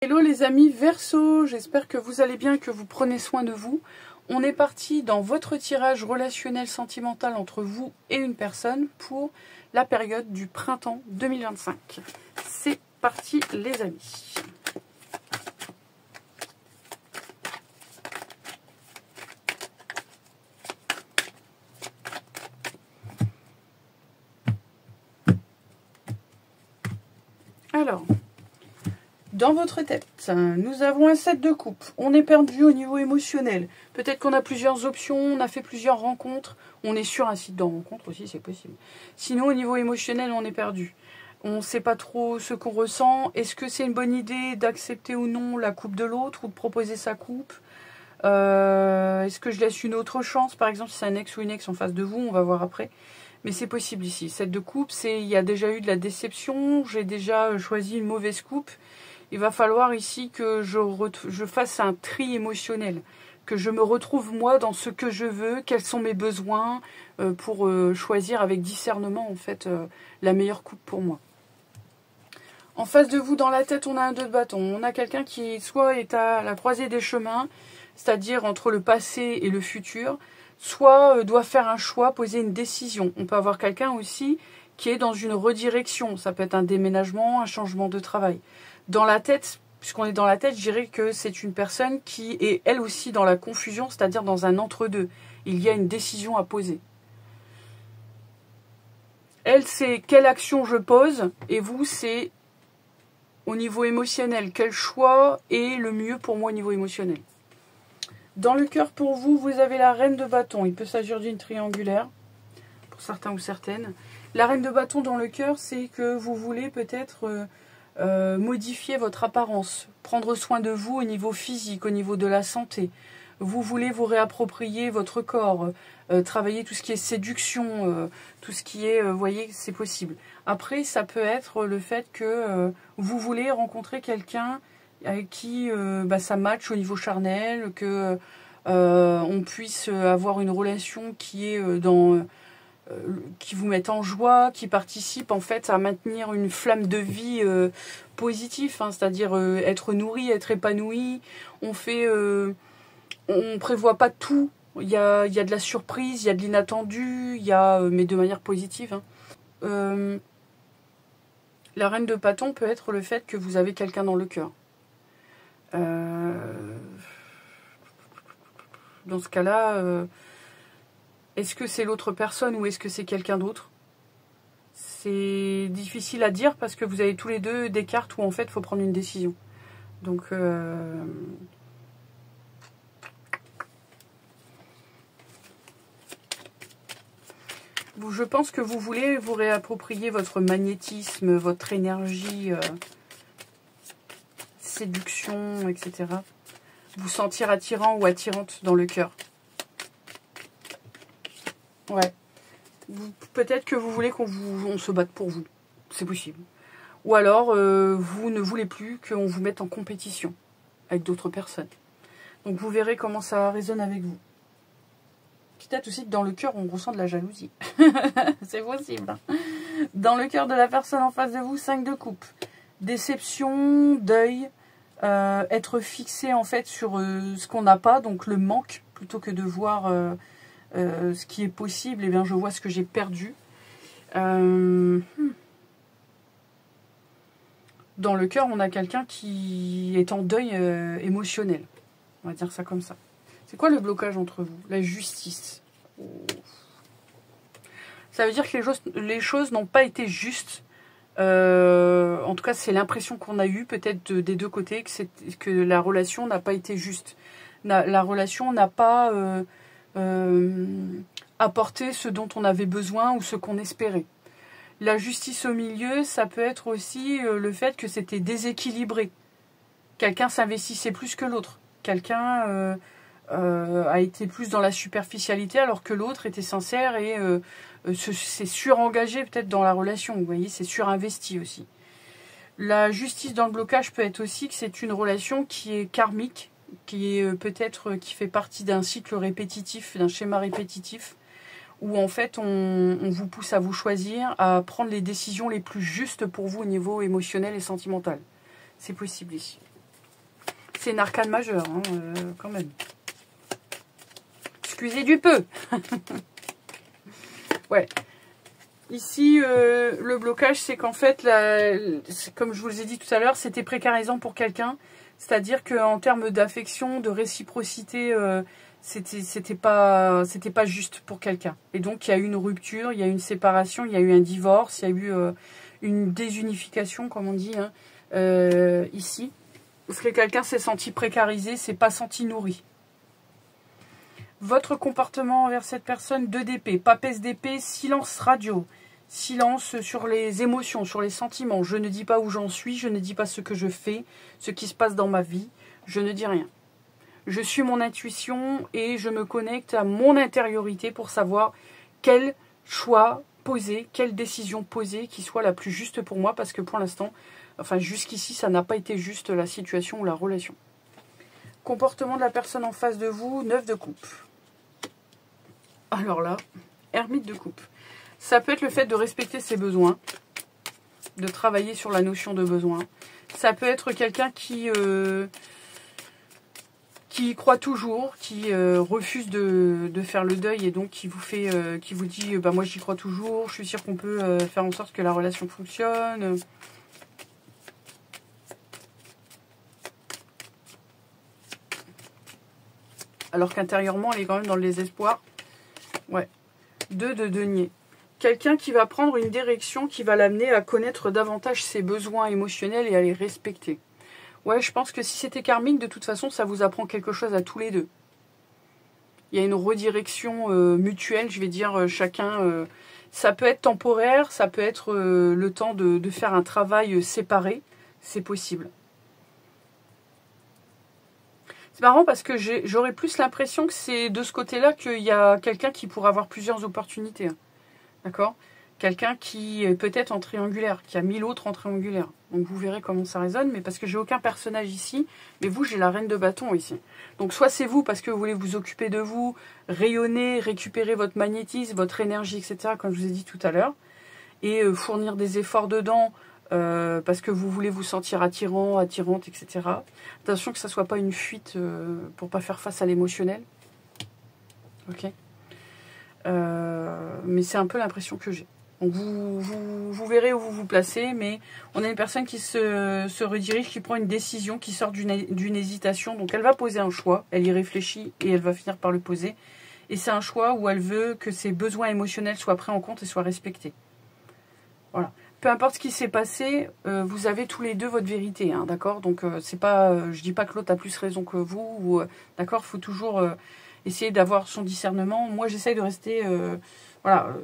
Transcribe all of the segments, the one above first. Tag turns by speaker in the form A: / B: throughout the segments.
A: Hello les amis Verseau, j'espère que vous allez bien, que vous prenez soin de vous. On est parti dans votre tirage relationnel sentimental entre vous et une personne pour la période du printemps 2025. C'est parti les amis. Alors, dans votre tête, nous avons un 7 de coupe. On est perdu au niveau émotionnel. Peut-être qu'on a plusieurs options, on a fait plusieurs rencontres. On est sur un site de rencontre aussi, c'est possible. Sinon, au niveau émotionnel, on est perdu. On ne sait pas trop ce qu'on ressent. Est-ce que c'est une bonne idée d'accepter ou non la coupe de l'autre ou de proposer sa coupe? Est-ce que je laisse une autre chance? Par exemple, si c'est un ex ou une ex en face de vous, on va voir après. Mais c'est possible ici. 7 de coupe, il y a déjà eu de la déception. J'ai déjà choisi une mauvaise coupe. Il va falloir ici que je fasse un tri émotionnel. Que je me retrouve moi dans ce que je veux, quels sont mes besoins, pour choisir avec discernement en fait la meilleure coupe pour moi. En face de vous, dans la tête, on a un 2 de bâton. On a quelqu'un qui soit est à la croisée des chemins, c'est-à-dire entre le passé et le futur, soit doit faire un choix, poser une décision. On peut avoir quelqu'un aussi qui est dans une redirection. Ça peut être un déménagement, un changement de travail. Dans la tête, puisqu'on est dans la tête, je dirais que c'est une personne qui est elle aussi dans la confusion, c'est-à-dire dans un entre-deux. Il y a une décision à poser. Elle, c'est quelle action je pose, et vous, c'est au niveau émotionnel. Quel choix est le mieux pour moi au niveau émotionnel? Dans le cœur, pour vous, vous avez la reine de bâton. Il peut s'agir d'une triangulaire, pour certains ou certaines. La reine de bâton dans le cœur, c'est que vous voulez peut-être modifier votre apparence, prendre soin de vous au niveau physique, au niveau de la santé. Vous voulez vous réapproprier votre corps, travailler tout ce qui est séduction, tout ce qui est, vous voyez, c'est possible. Après, ça peut être le fait que vous voulez rencontrer quelqu'un avec qui ça match au niveau charnel, que on puisse avoir une relation qui est qui vous mette en joie, qui participe en fait à maintenir une flamme de vie positive, hein, c'est-à-dire être nourri, être épanoui. On prévoit pas tout. Il y a de la surprise, il y a de l'inattendu, mais de manière positive. Hein. La reine de bâton peut être le fait que vous avez quelqu'un dans le cœur. Dans ce cas-là, est-ce que c'est l'autre personne ou est-ce que c'est quelqu'un d'autre? C'est difficile à dire parce que vous avez tous les deux des cartes où en fait il faut prendre une décision. Donc je pense que vous voulez vous réapproprier votre magnétisme, votre énergie, séduction, etc. Vous sentir attirant ou attirante dans le cœur. Ouais. Peut-être que vous voulez on se batte pour vous. C'est possible. Ou alors, vous ne voulez plus qu'on vous mette en compétition avec d'autres personnes. Donc vous verrez comment ça résonne avec vous. Peut-être aussi que dans le cœur, on ressent de la jalousie. C'est possible. Hein. Dans le cœur de la personne en face de vous, 5 de coupe. Déception, deuil, être fixé en fait sur ce qu'on n'a pas, donc le manque, plutôt que de voir ce qui est possible, et bien je vois ce que j'ai perdu. Dans le cœur, on a quelqu'un qui est en deuil émotionnel. On va dire ça comme ça. C'est quoi le blocage entre vous? La justice. Oh. Ça veut dire que les choses n'ont pas été justes. En tout cas, c'est l'impression qu'on a eue, peut-être des deux côtés, que la relation n'a pas été juste. La relation n'a pas apporté ce dont on avait besoin ou ce qu'on espérait. La justice au milieu, ça peut être aussi le fait que c'était déséquilibré. Quelqu'un s'investissait plus que l'autre. Quelqu'un a été plus dans la superficialité alors que l'autre était sincère et s'est surengagé peut-être dans la relation. Vous voyez, c'est surinvesti aussi. La justice dans le blocage peut être aussi que c'est une relation qui est karmique, qui est peut-être qui fait partie d'un cycle répétitif, d'un schéma répétitif, où en fait on vous pousse à vous choisir, à prendre les décisions les plus justes pour vous au niveau émotionnel et sentimental. C'est possible ici. c'est une arcane majeure, hein, quand même. Excusez du peu. Ouais. Ici, le blocage, c'est qu'en fait, comme je vous l'ai dit tout à l'heure, c'était précarisant pour quelqu'un. C'est-à-dire qu'en termes d'affection, de réciprocité, c'était pas juste pour quelqu'un. Et donc, il y a eu une rupture, il y a eu une séparation, il y a eu un divorce, il y a eu une désunification, comme on dit, hein, ici. Parce que quelqu'un s'est senti précarisé, s'est pas senti nourri. Votre comportement envers cette personne, 2 d'épée, papesse d'épée, silence radio. Silence sur les émotions, sur les sentiments. Je ne dis pas où j'en suis, je ne dis pas ce que je fais, ce qui se passe dans ma vie. Je ne dis rien. Je suis mon intuition et je me connecte à mon intériorité pour savoir quel choix poser, quelle décision poser qui soit la plus juste pour moi. Parce que pour l'instant, enfin jusqu'ici, ça n'a pas été juste la situation ou la relation. Comportement de la personne en face de vous, 9 de coupe. Alors là, ermite de coupe. Ça peut être le fait de respecter ses besoins, de travailler sur la notion de besoin. Ça peut être quelqu'un qui croit toujours, qui refuse de faire le deuil et donc qui vous dit bah moi j'y crois toujours, je suis sûre qu'on peut faire en sorte que la relation fonctionne. Alors qu'intérieurement elle est quand même dans le désespoir. Ouais. 2 de denier. Quelqu'un qui va prendre une direction qui va l'amener à connaître davantage ses besoins émotionnels et à les respecter. Ouais, je pense que si c'était karmique, de toute façon, ça vous apprend quelque chose à tous les deux. Il y a une redirection mutuelle, je vais dire, chacun. Ça peut être temporaire, ça peut être le temps de faire un travail séparé. C'est possible. C'est marrant parce que j'aurais plus l'impression que c'est de ce côté-là qu'il y a quelqu'un qui pourrait avoir plusieurs opportunités. D'accord ? Quelqu'un qui est peut-être en triangulaire, qui a mis l'autre en triangulaire. Donc vous verrez comment ça résonne, mais parce que j'ai aucun personnage ici, mais vous, j'ai la reine de bâton ici. Donc soit c'est vous parce que vous voulez vous occuper de vous, rayonner, récupérer votre magnétisme, votre énergie, etc., comme je vous ai dit tout à l'heure, et fournir des efforts dedans parce que vous voulez vous sentir attirant, attirante, etc. Attention que ça ne soit pas une fuite pour ne pas faire face à l'émotionnel. Ok ? Mais c'est un peu l'impression que j'ai. Donc vous verrez où vous vous placez, mais on a une personne qui se redirige, qui prend une décision, qui sort d'une hésitation. Donc elle va poser un choix, elle y réfléchit et elle va finir par le poser. Et c'est un choix où elle veut que ses besoins émotionnels soient pris en compte et soient respectés. Voilà. Peu importe ce qui s'est passé, vous avez tous les deux votre vérité, hein, d'accord ? Donc c'est pas, je dis pas que l'autre a plus raison que vous, d'accord ? Il faut toujours essayer d'avoir son discernement. Moi j'essaye de rester, voilà.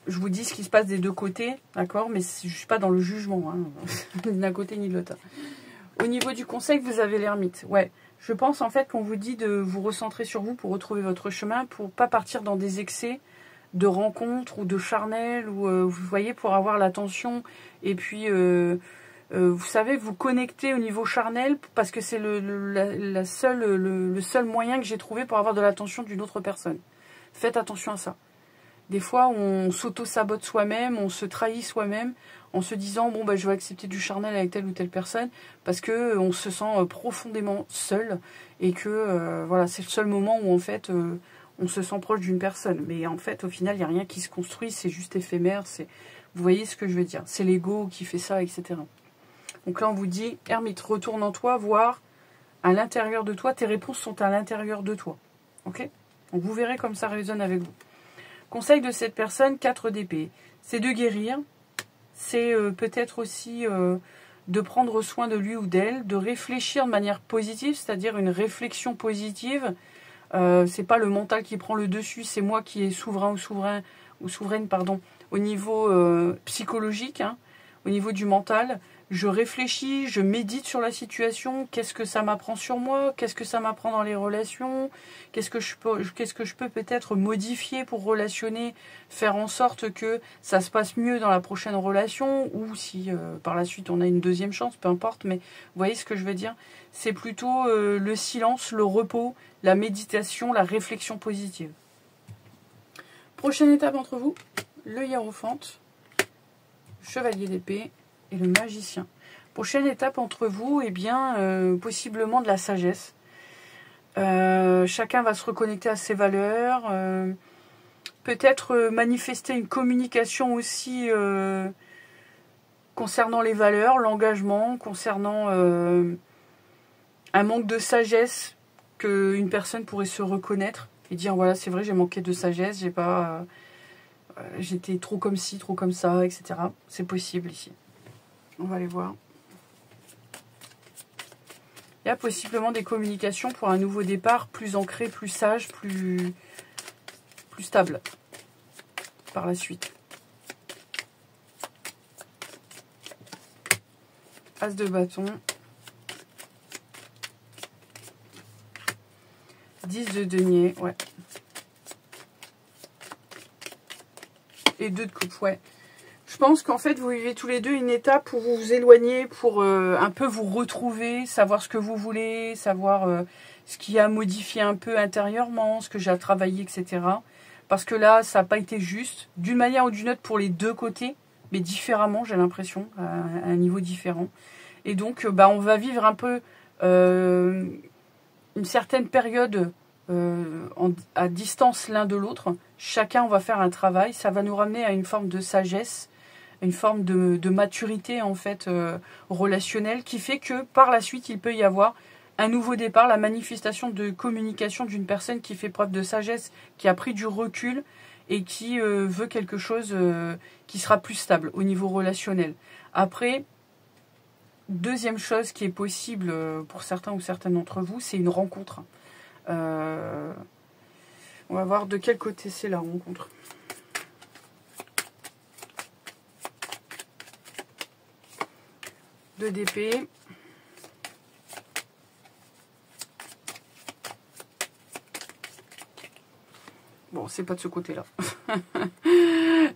A: Je vous dis ce qui se passe des deux côtés, d'accord, mais je ne suis pas dans le jugement, hein, ni d'un côté ni de l'autre. Au niveau du conseil, vous avez l'ermite. Ouais, je pense en fait qu'on vous dit de vous recentrer sur vous pour retrouver votre chemin, pour ne pas partir dans des excès de rencontres ou de charnel, ou vous voyez, pour avoir l'attention. Et puis, vous savez, vous connecter au niveau charnel, parce que c'est le seul moyen que j'ai trouvé pour avoir de l'attention d'une autre personne. Faites attention à ça. Des fois, on s'auto-sabote soi-même, on se trahit soi-même en se disant « Bon, bah, je vais accepter du charnel avec telle ou telle personne » parce qu'on se sent profondément seul et que voilà, c'est le seul moment où en fait, on se sent proche d'une personne. Mais en fait, au final, il n'y a rien qui se construit, c'est juste éphémère. Vous voyez ce que je veux dire? C'est l'ego qui fait ça, etc. Donc là, on vous dit « Ermite, retourne en toi, voir à l'intérieur de toi. Tes réponses sont à l'intérieur de toi. » Ok? Donc vous verrez comme ça résonne avec vous. Conseil de cette personne, 4 d'épée. C'est de guérir. C'est peut-être aussi de prendre soin de lui ou d'elle, de réfléchir de manière positive, c'est-à-dire une réflexion positive. C'est pas le mental qui prend le dessus, c'est moi qui est souverain ou souveraine, pardon, au niveau psychologique, hein, au niveau du mental. Je réfléchis, je médite sur la situation, qu'est-ce que ça m'apprend sur moi, qu'est-ce que ça m'apprend dans les relations, qu'est-ce que je peux peut-être modifier pour relationner, faire en sorte que ça se passe mieux dans la prochaine relation, ou si par la suite on a une deuxième chance, peu importe, mais vous voyez ce que je veux dire? C'est plutôt le silence, le repos, la méditation, la réflexion positive. Prochaine étape entre vous, le hiérophante, chevalier d'épée, et le magicien. Prochaine étape entre vous, eh bien, possiblement de la sagesse. Chacun va se reconnecter à ses valeurs. Peut-être manifester une communication aussi concernant les valeurs, l'engagement, concernant un manque de sagesse qu'une personne pourrait se reconnaître et dire voilà, c'est vrai, j'ai manqué de sagesse, j'étais trop comme ci, trop comme ça, etc. C'est possible ici. On va aller voir. Il y a possiblement des communications pour un nouveau départ plus ancré, plus sage, plus stable par la suite. As de bâton. 10 de denier, ouais. Et 2 de coupe, ouais. Je pense qu'en fait, vous vivez tous les deux une étape où vous vous éloignez pour un peu vous retrouver, savoir ce que vous voulez, savoir ce qui a modifié un peu intérieurement, ce que j'ai à travailler, etc. Parce que là, ça n'a pas été juste, d'une manière ou d'une autre pour les deux côtés, mais différemment, j'ai l'impression, à un niveau différent. Et donc, on va vivre un peu une certaine période à distance l'un de l'autre. Chacun, on va faire un travail. Ça va nous ramener à une forme de sagesse, une forme de maturité en fait relationnelle qui fait que par la suite, il peut y avoir un nouveau départ, la manifestation de communication d'une personne qui fait preuve de sagesse, qui a pris du recul et qui veut quelque chose qui sera plus stable au niveau relationnel. Après, deuxième chose qui est possible pour certains ou certaines d'entre vous, c'est une rencontre. On va voir de quel côté c'est la rencontre. Deux d'épée. Bon, c'est pas de ce côté-là.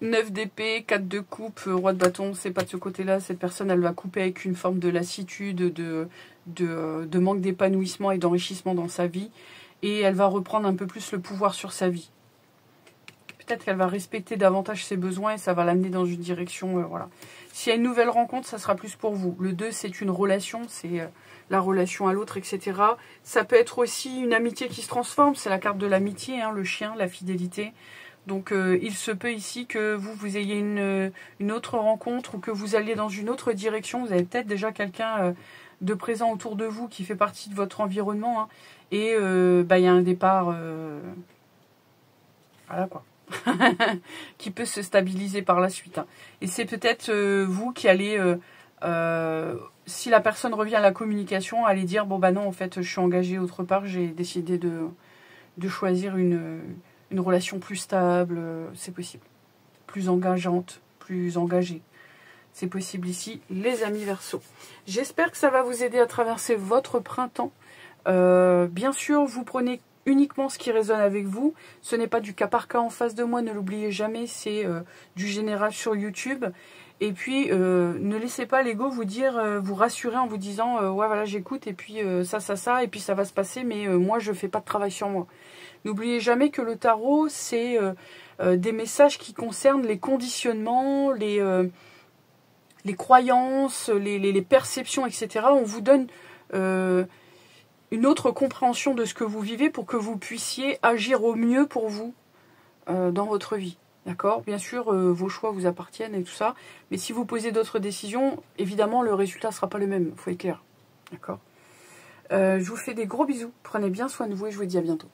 A: 9 d'épée, 4 de coupe, roi de bâton, c'est pas de ce côté-là. Cette personne, elle va couper avec une forme de lassitude, de manque d'épanouissement et d'enrichissement dans sa vie. Et elle va reprendre un peu plus le pouvoir sur sa vie. Peut-être qu'elle va respecter davantage ses besoins et ça va l'amener dans une direction, voilà. S'il y a une nouvelle rencontre, ça sera plus pour vous. Le 2, c'est une relation, c'est la relation à l'autre, etc. Ça peut être aussi une amitié qui se transforme, c'est la carte de l'amitié, hein, le chien, la fidélité. Donc il se peut ici que vous ayez une autre rencontre ou que vous alliez dans une autre direction. Vous avez peut-être déjà quelqu'un de présent autour de vous qui fait partie de votre environnement. Hein, et il y a un départ, voilà quoi, qui peut se stabiliser par la suite. Hein. Et c'est peut-être vous qui allez, si la personne revient à la communication, allez dire, bon bah non, en fait, je suis engagée autre part, j'ai décidé de choisir une relation plus stable, c'est possible. Plus engageante, plus engagée. C'est possible ici, les amis Verseau. J'espère que ça va vous aider à traverser votre printemps. Bien sûr, vous prenez uniquement ce qui résonne avec vous. Ce n'est pas du cas par cas en face de moi, ne l'oubliez jamais, c'est du général sur YouTube. Et puis, ne laissez pas l'ego vous dire, vous rassurer en vous disant, ouais voilà, j'écoute, et puis ça, et puis ça va se passer, mais moi je fais pas de travail sur moi. N'oubliez jamais que le tarot, c'est des messages qui concernent les conditionnements, les croyances, les perceptions, etc. On vous donne une autre compréhension de ce que vous vivez pour que vous puissiez agir au mieux pour vous dans votre vie. D'accord ? Bien sûr, vos choix vous appartiennent et tout ça. Mais si vous posez d'autres décisions, évidemment, le résultat ne sera pas le même. Il faut être clair. D'accord ? Je vous fais des gros bisous. Prenez bien soin de vous et je vous dis à bientôt.